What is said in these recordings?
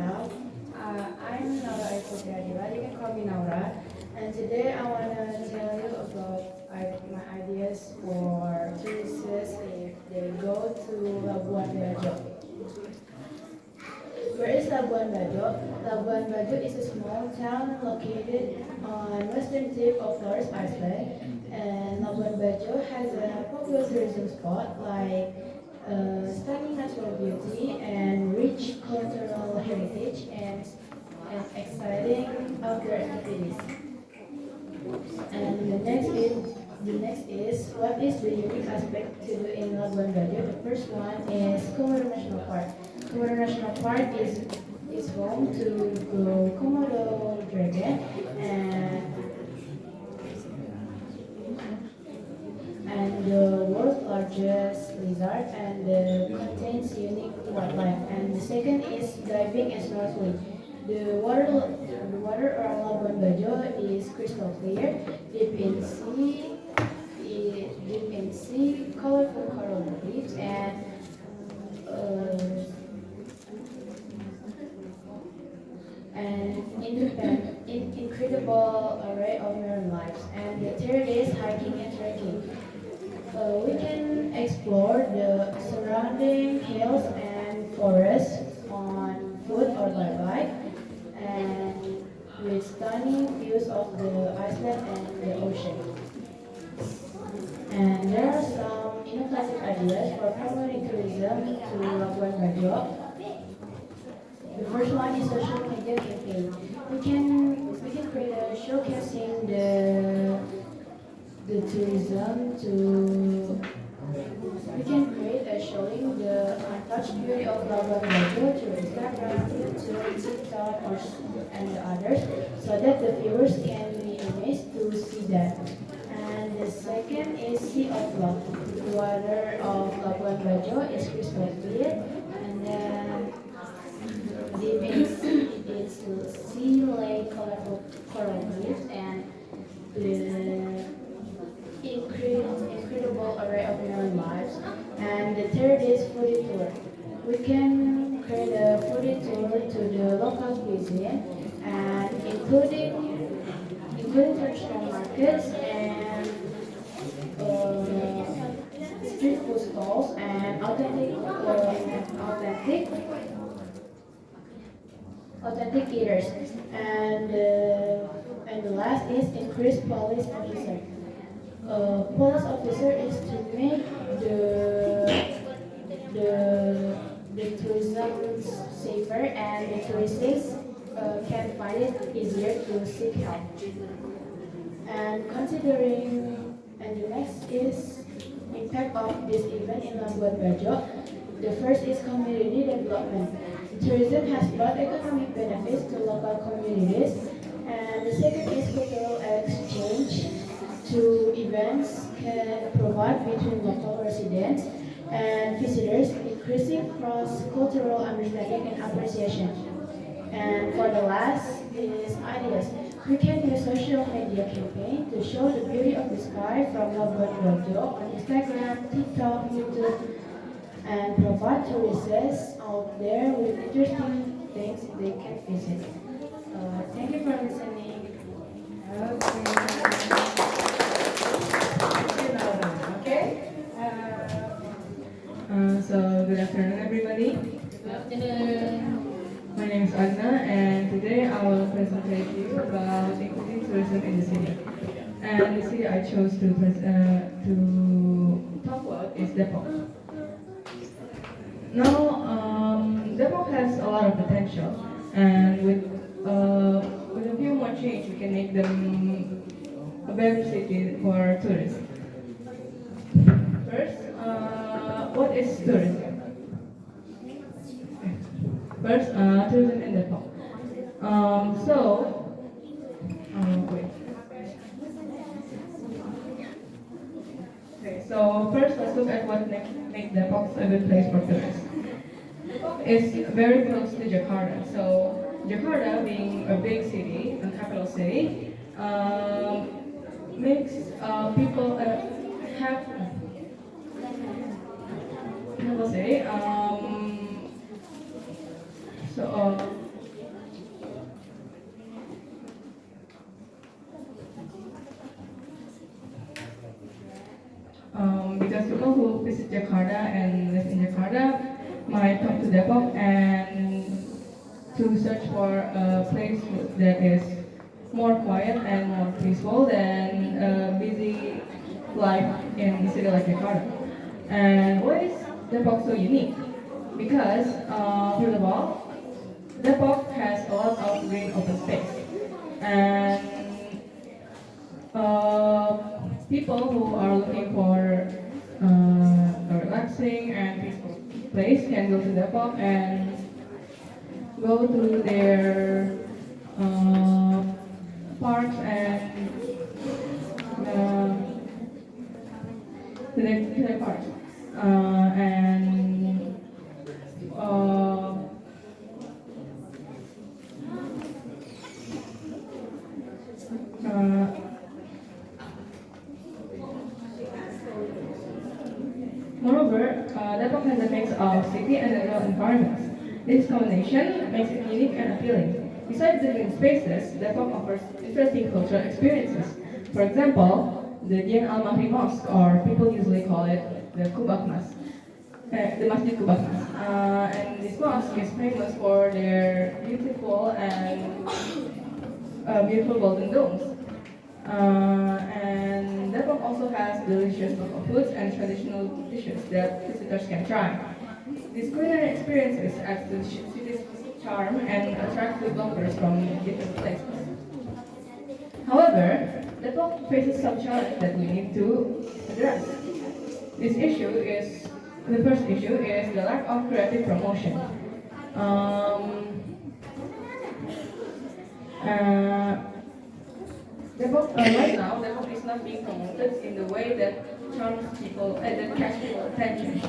now. I'm Nora Aikotiadila. You can call me Nora. And today I want to tell you about my ideas for tourists if they go to Labuan Bajo. Where is Labuan Bajo? Labuan Bajo is a small town located on western tip of Flores Island. And Labuan Bajo has a popular tourism spot like stunning natural beauty and rich cultural heritage and exciting outdoor activities. And the next is what is the unique aspect to do in Labuan Bajo? The first one is Komodo National Park. Komodo National Park is home to the Komodo dragon and the world's largest lizard and contains unique wildlife. And the second is diving and snorkeling. The water around Labuan Bajo is crystal clear, deep in sea, colorful coral reefs, uh, incredible array of marine life. And the third is hiking and trekking. We can explore the surrounding hills and forests on foot or by bike, and with stunning views of the island and the ocean. And there are some innovative ideas for promoting tourism to Labuan Bajo. The first one is social media campaign. We can create a showcasing the tourism to we can create a showing the untouched beauty of Labuan Bajo to Instagram, YouTube, TikTok, and the others, so that the viewers can be amazed to see that. And the second is Sea of Love. The water of Labuan Bajo is crystal clear, and then deep in its sea lay colorful coral reefs and the incredible array of marine lives. And the third is foodie tour. We can create a foodie tour to the local cuisine and including traditional markets and street food stalls and authentic eaters. And the last is increased police officer. Police officer is to make the tourism safer and the tourists can find it easier to seek help. And the next is impact of this event in Labuan Bajo. The first is community development. Tourism has brought economic benefits to local communities, and the second is cultural exchange. Two events can provide between local residents and visitors, increasing cross-cultural understanding and appreciation. And for the last is ideas. We can use social media campaign to show the beauty of the sky from Labuan Bajo on Instagram, TikTok, YouTube, and provide tourists out there with interesting things they can visit. Thank you for listening. Okay. Thank you, Laura. Okay. So good afternoon, everybody. Good afternoon. My name is Agna, and today I will present to you about including tourism in the city. And the city I chose to talk about is Depok. Now, Depok has a lot of potential, and with a few more change, we can make them a better city for tourists. First, what is tourism? First, tourism in Depok. Wait. Okay, so first let's look at what makes Depok a good place for tourists. Depok is very close to Jakarta. So Jakarta, being a big city, a capital city, makes people have how to say so people who visit Jakarta and live in Jakarta might come to Depok and to search for a place that is more quiet and more peaceful than busy life in a city like Jakarta. And why is Depok so unique? Because, first of all, Depok has a lot of green open space. And people who are looking for a relaxing and peaceful place can go to Depok and go to their parks and uh, to their parks and uh, moreover, Depok has a mix of city and rural environments. This combination makes it unique and appealing. Besides the green spaces, Depok offers interesting cultural experiences. For example, the Dian Al Mahri Mosque, or people usually call it the Kubak Mas, the Masjid Kubak Mas. And this mosque is famous for their beautiful golden domes. And Depok also has delicious local foods and traditional dishes that visitors can try. These culinary experiences add to the city's charm and attract food lovers from different places. However, Depok faces some challenges that we need to address. The first issue is the lack of creative promotion. Uh, right now, Depok is not being promoted in the way that that catch people's attention.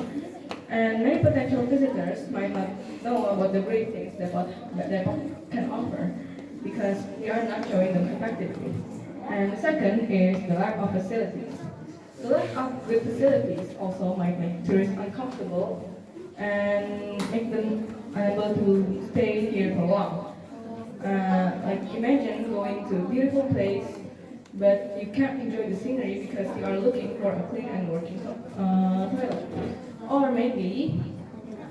And many potential visitors might not know about the great things that Depok can offer because we are not showing them effectively. And the second is the lack of facilities. The lack of good facilities also might make tourists uncomfortable and make them unable to stay here for long. Like imagine going to a beautiful place, but you can't enjoy the scenery because you are looking for a clean and working toilet. Or maybe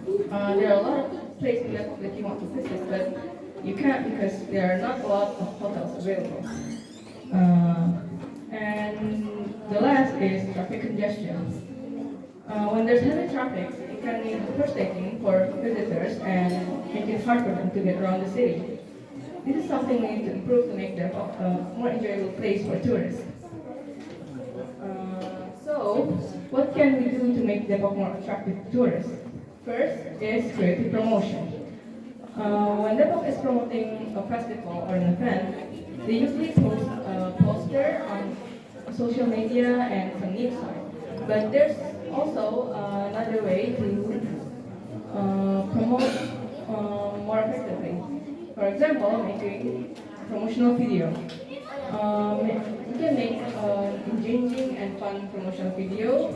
there are a lot of places that you want to visit, but you can't because there are not a lot of hotels available. And the last is traffic congestion. When there's heavy traffic, it can be frustrating for visitors and make it hard for them to get around the city. This is something we need to improve to make Depok a more enjoyable place for tourists. So, what can we do to make Depok more attractive to tourists? First is creative promotion. When Depok is promoting a festival or an event, they usually post a poster on social media and some news site. But there's also another way to promote more effectively. For example, making promotional video. We can make engaging and fun promotional video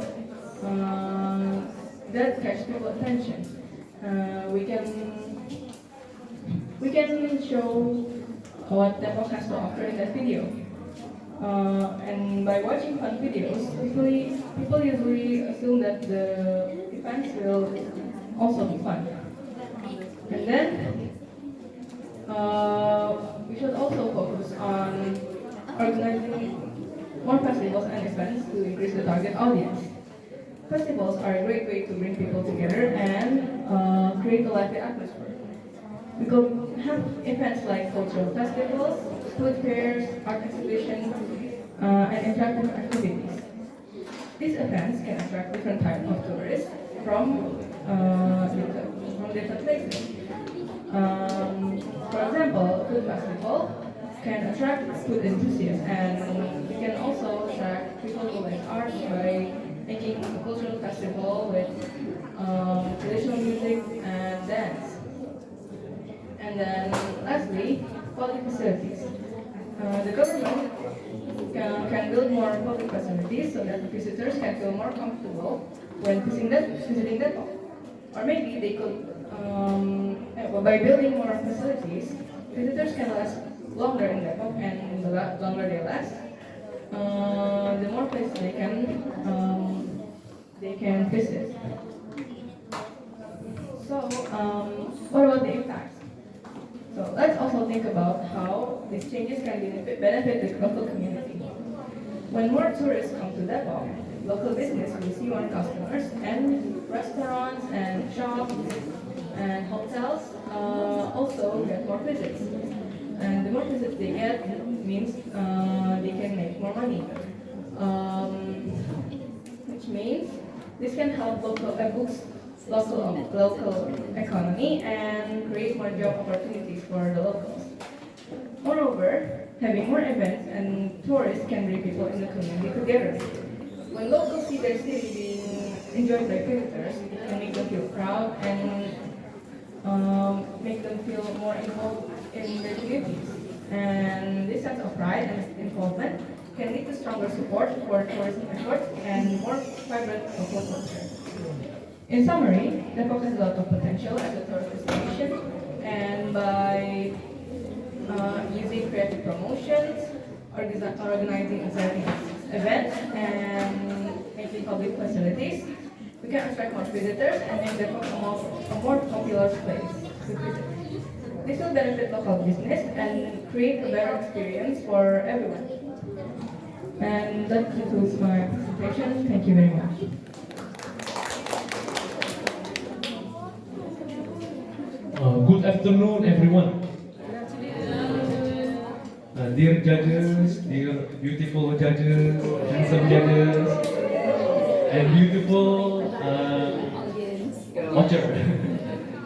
that catch people's attention. We can show what Depok has to offer in that video. And by watching fun videos, people usually assume that the events will also be fun. And then we should also focus on organizing more festivals and events to increase the target audience. Festivals are a great way to bring people together and create a lively atmosphere. We could have events like cultural festivals, food fairs, art exhibitions, and interactive activities. These events can attract different types of tourists from different places. For example, a food festival can attract food enthusiasts, and we can also attract people who like art by making a cultural festival with traditional music and dance. And then lastly, public facilities. The government can build more public facilities so that visitors can feel more comfortable when visiting Depok. Or maybe they could, by building more facilities, visitors can last longer in Depok, and the longer they last, the more places they can they can visit. So, what about the impacts? So let's also think about how these changes can benefit the local community. When more tourists come to Depok, local business will see more customers, and restaurants and shops and hotels also get more visits. And the more visits they get means they can make more money. Which means this can help boost local economy and create more job opportunities for the locals. Moreover, having more events and tourists can bring people in the community together. When locals see their city being enjoyed by visitors, it can make them feel proud and make them feel more involved in their communities. And this sense of pride and involvement can lead to stronger support for tourism efforts and more vibrant local culture. In summary, Depok has a lot of potential as a tourist destination, and by using creative promotions, organizing exciting events, and making public facilities, we can attract more visitors and make Depok a more popular place to visit. This will benefit local business and create a better experience for everyone. And that concludes my presentation. Thank you very much. Good afternoon, everyone. Dear judges, dear beautiful judges, handsome judges, and beautiful watcher.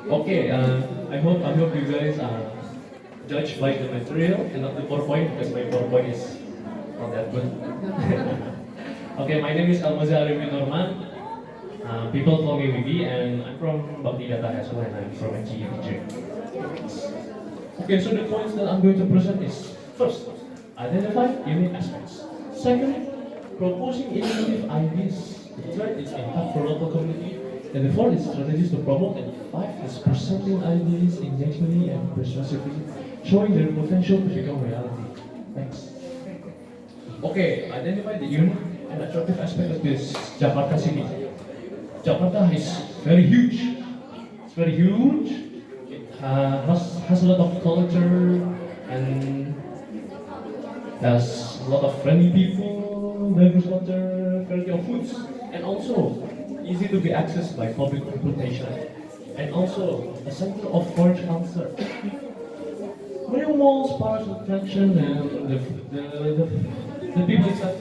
Okay, I hope you guys judge by the material and not the PowerPoint, because my PowerPoint is not that good. Okay, my name is LB Norman. People call me Vivi, and I'm from Bakti Data as well, and I'm from NGEPJ. Okay, so the points that I'm going to present is: first, identify unique aspects. Second, proposing innovative ideas. The third is impact for local community. And the fourth is strategies to promote. And five is presenting ideas engagingly and persuasively, showing their potential to become reality. Thanks. Okay, identify the unique and attractive aspect of this Jakarta city. Jakarta is very huge. It's very huge. It has a lot of culture and has a lot of friendly people, diverse culture, variety of foods, and also easy to be accessed by public transportation, and also a center of foreign culture. Many malls, parks, attraction, and the people itself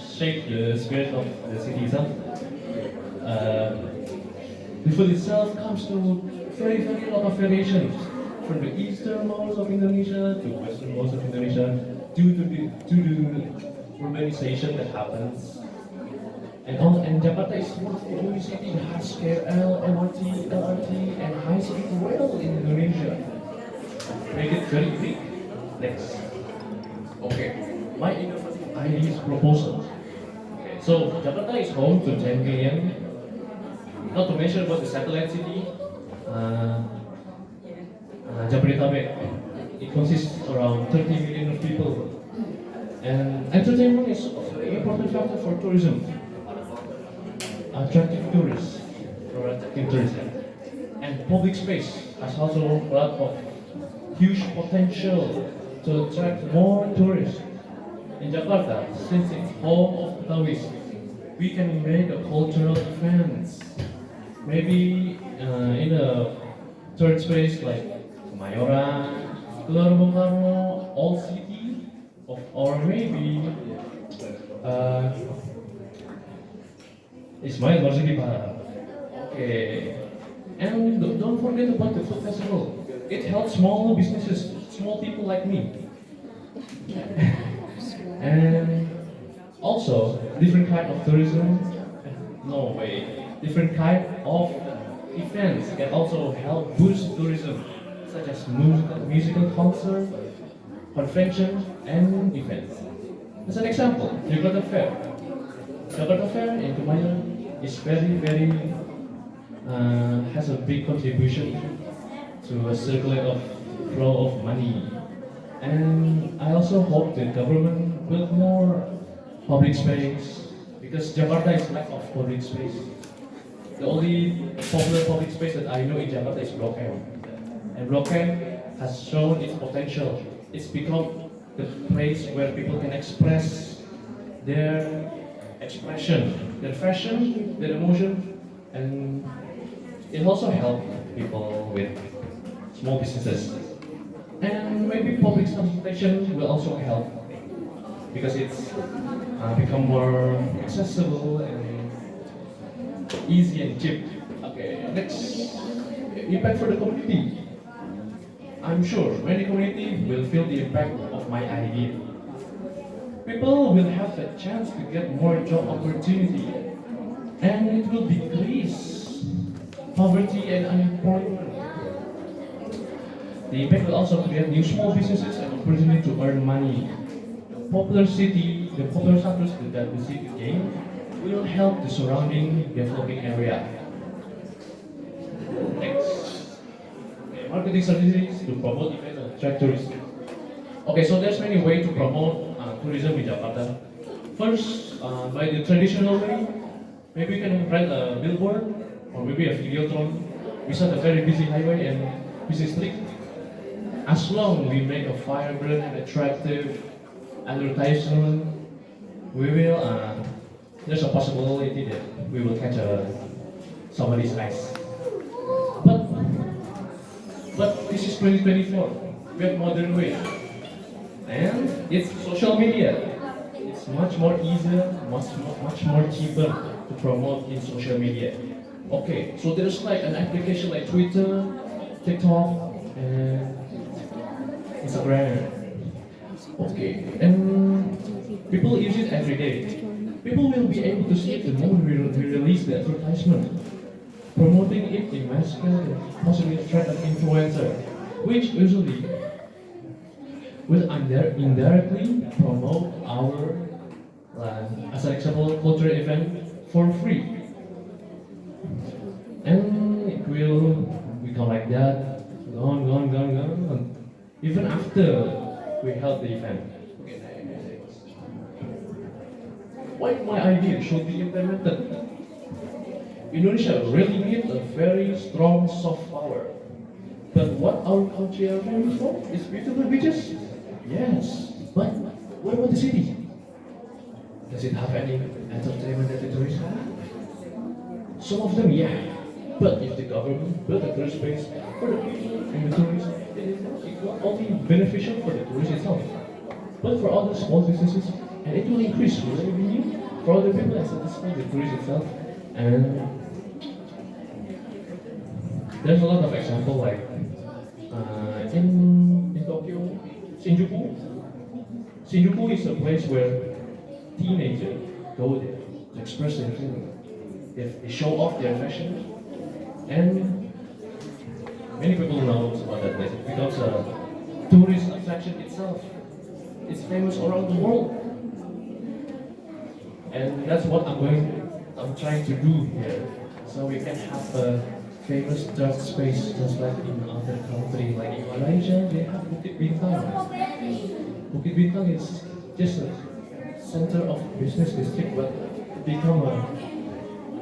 shape the spirit of the city itself. The food itself comes to very lot of variations, from the eastern malls of Indonesia to western malls of Indonesia, due to the urbanization that happens. And Jakarta is one of the only city that has KRL, MRT, LRT, and high-speed rail in Indonesia. Make it very big. Next. Okay, my innovative ideas proposal. Okay, so Jakarta is home to 10 million. Not to mention about the satellite city, Jabodetabek. It consists around 30 million of people. And entertainment is a very important factor for tourism. Attractive tourists, for attracting tourism. And public space has also a lot of huge potential to attract more tourists. In Jakarta, since it's home of Betawi, we can make a cultural events. Maybe in a third space like Kemayoran, Gelora Bung Karno, Old City, or maybe Ismail Marzuki Park. Okay, and don't forget about the food festival. It helps small businesses, small people like me. And also different kind of tourism. No way. Different kind of events can also help boost tourism, such as musical concert, conventions, and events. As an example, Jakarta Fair. Jakarta Fair in Kemayoran is very has a big contribution to a circulate of flow of money. And I also hope the government build more public space, because Jakarta is lack of public space. The only popular public space that I know in Jakarta is Blok M. And Blok M has shown its potential. It's become the place where people can express their expression, their fashion, their emotion, and it also helps people with small businesses. And maybe public transportation will also help because it's become more accessible and easy and cheap. Okay, next, impact for the community. I'm sure many community will feel the impact of my idea. People will have a chance to get more job opportunity, and it will decrease poverty and unemployment. The impact will also create new small businesses and opportunity to earn money. The popular status that the city gain will help the surrounding developing area. Next, marketing strategies to promote events and attract tourists. Okay, so there's many ways to promote tourism in Jakarta. First, by the traditional way, maybe you can rent a billboard or maybe a videotron beside a very busy highway and busy street. As long we make a vibrant and attractive advertisement, we will. There's a possibility that we will catch somebody's eyes. But this is 2024. We have modern way, and it's social media. It's much more easier, much more cheaper to promote in social media. Okay, so there's like an application like Twitter, TikTok, and Instagram. Okay, and people use it every day. People will be able to see it the moment we release the advertisement. Promoting it in mass scale can possibly attract an influencer, which usually will indirectly promote our, as an example, cultural event for free. And it will become like that, gone, even after we held the event. Why my idea should be implemented? Indonesia really needs a very strong soft power. But what our country are famous for is beautiful beaches. Yes, but what about the city? Does it have any entertainment that the tourists have? Some of them, yeah. But if the government built a tourist space for the people and the tourists, it is not only beneficial for the tourists itself, but for other small businesses, and it will increase revenue for other people and satisfy the tourist itself. And there's a lot of example like in Tokyo, Shinjuku. Shinjuku is a place where teenagers go there to express their feeling. They show off their fashion, and many people know about that place. It becomes a tourist attraction itself. It's famous around the world, and that's what I'm trying to do here, so we can have a famous dark space just like in other countries, like in Malaysia, they have Bukit Bintang. Bukit Bintang is just a center of business district, but become a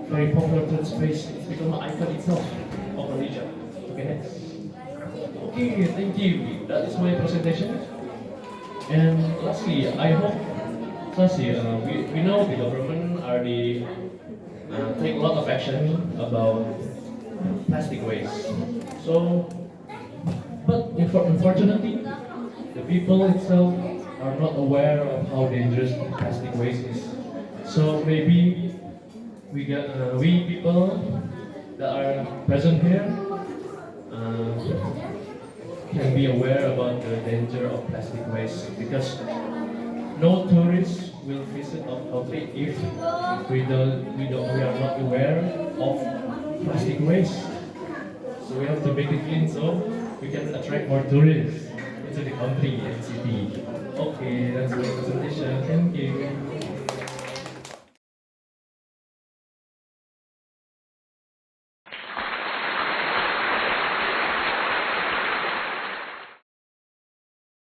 very popular third space. It's become an icon itself of Malaysia. Okay, next. Okay, thank you. That is my presentation. And lastly, we know the government already take a lot of action about plastic waste. So, but unfortunately, the people itself are not aware of how dangerous plastic waste is. So maybe we people that are present here can be aware about the danger of plastic waste, because no tourist will visit our country if we are not aware of plastic waste. So we have to make it clean so we can attract more tourists into the country and city. Okay, that's my presentation. Thank you.